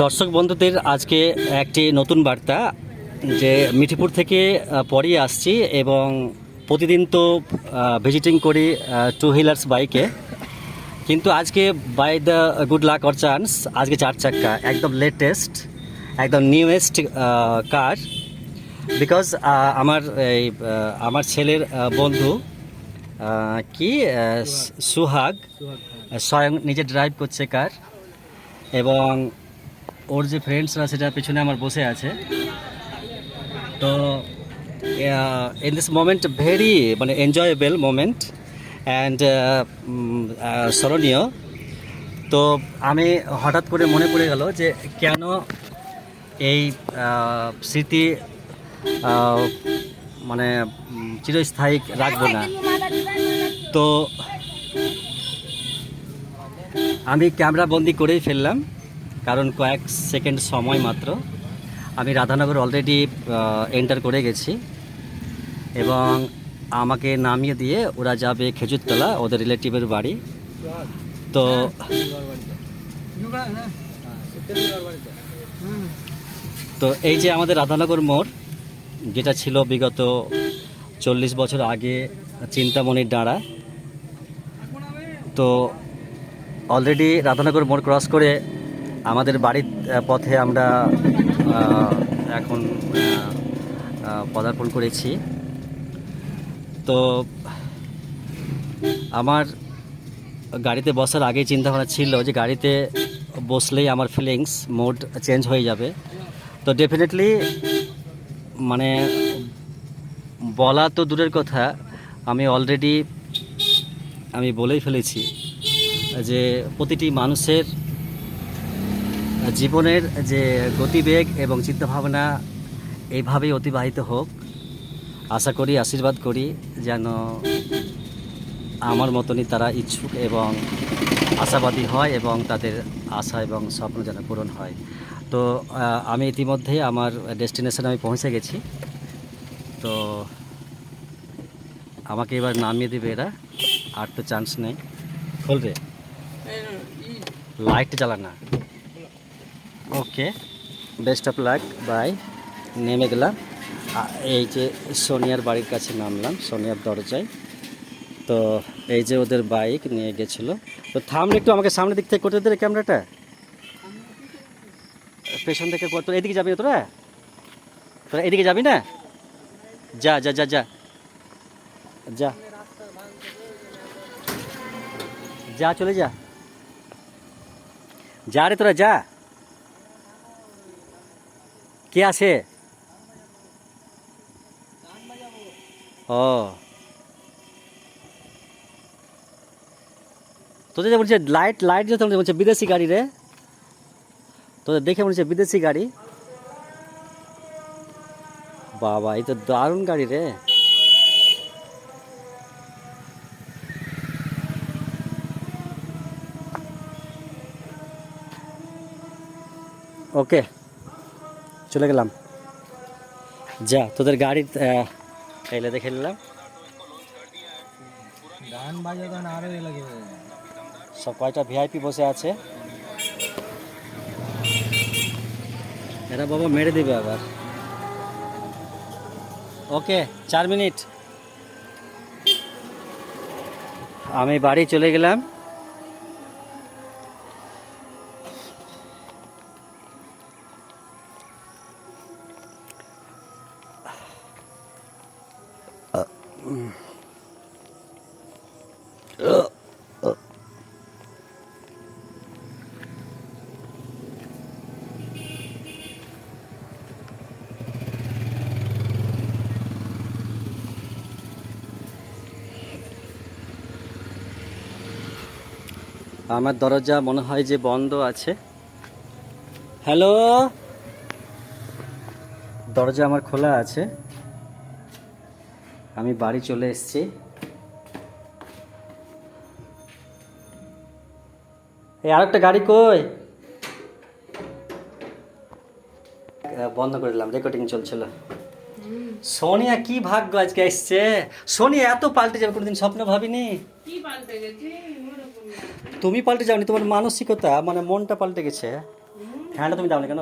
দর্শক বন্ধুদের আজকে একটি নতুন বার্তা যে মিঠিপুর থেকে পরে আসছি এবং প্রতিদিন তো ভিজিটিং করি টু হুইলার্স বাইকে, কিন্তু আজকে by the good luck or chance আজকে চার চাক্কা একদম লেটেস্ট একদম নিউয়েস্ট কার। বিকজ আমার ছেলের বন্ধু কি সুহাগ স্বয়ং নিজে ড্রাইভ করছে কার, এবং ওর যে ফ্রেন্ডসরা সেটা পেছনে আমার বসে আছে। তো ইন দিস মোমেন্ট ভেরি মানে এনজয়েবল মোমেন্ট অ্যান্ড স্মরণীয়। তো আমি হঠাৎ করে মনে পড়ে গেল যে কেন এই স্মৃতি মানে চিরস্থায়ী রাখবো না। তো আমি ক্যামেরা বন্দি করেই ফেললাম, কারণ কয়েক সেকেন্ড সময় মাত্র। আমি রাধানগর অলরেডি এন্টার করে গেছি এবং আমাকে নামিয়ে দিয়ে ওরা যাবে খেজুরতলা, ওদের রিলেটিভের বাড়ি। তো তো এই যে আমাদের রাধানগর মোড়, যেটা ছিল বিগত 40 বছর আগে চিন্তামণির ডাঁড়া, তো অলরেডি রাধানগর মোড় ক্রস করে আমাদের বাড়ির পথে আমরা এখন পদার্পণ করেছি। তো আমার গাড়িতে বসার আগেই চিন্তাভাবনা ছিল যে গাড়িতে বসলেই আমার ফিলিংস মোড চেঞ্জ হয়ে যাবে। তো ডেফিনেটলি মানে বলা তো দূরের কথা, আমি অলরেডি বলেই ফেলেছি যে প্রতিটি মানুষের জীবনের যে গতিবেগ এবং চিন্তাভাবনা এইভাবেই অতিবাহিত হোক। আশা করি, আশীর্বাদ করি যেন আমার মতনই তারা ইচ্ছুক এবং আশাবাদী হয় এবং তাদের আশা এবং স্বপ্ন যেন পূরণ হয়। তো আমি ইতিমধ্যেই আমার ডেস্টিনেশনে আমি পৌঁছে গেছি। তো আমাকে এবার নামিয়ে দেবে এরা, আর তো চান্স নেই। খোল রে, লাইট জ্বালা না। ওকে, বেস্ট অফ লাক, বাই। নেমে গেলাম, এই যে সোনিয়ার বাড়ির কাছে নামলাম, সোনিয়ার দরজায়। তো এই যে ওদের বাইক নিয়ে গেছিলো। তো থামলে একটু আমাকে সামনের দিক থেকে করতে দে ক্যামেরাটা, পেছন থেকে। তোরা এদিকে যাবি না? তোরা এদিকে যাবি না? যা যা যা যা যা যা, চলে যা, যা রে তোরা যা। কে আছে? ও, তোদের যে বলছে লাইট লাইট যে বলছে বিদেশি গাড়ি রে, তোদের দেখে মনে হচ্ছে বিদেশি গাড়ি। বাবা, এই তো দারুণ গাড়ি রে। ওকে, চলে গেলাম। যা, তোদের গাড়ি এলে দেখে নিলাম। গান বাজাতো না, আরো লাগে। সব কয়টা ভিআইপি বসে আছে, এরা বাবা মেরে দেবে আবার। ওকে, 4 মিনিট, আমি বাড়ি চলে গেলাম। আমার দরজা মনে হয় যে বন্ধ আছে। হ্যালো, দরজা আমার খোলা আছে। আমি বাড়ি চলে এসেছি। এই আরেকটা গাড়ি কই? বন্ধ করে দিলাম, রেকর্ডিং চলছিল। সোনিয়া কি ভাগ্য আজকে এসছে। সোনিয়া এত পাল্টে যাবে কোনোদিন স্বপ্ন ভাবিনি। তুমি পাল্টে যাওনি, তোমার মানসিকতা মানে মনটা পাল্টে গেছে। ফ্যানটা তুমি দাও না কেন?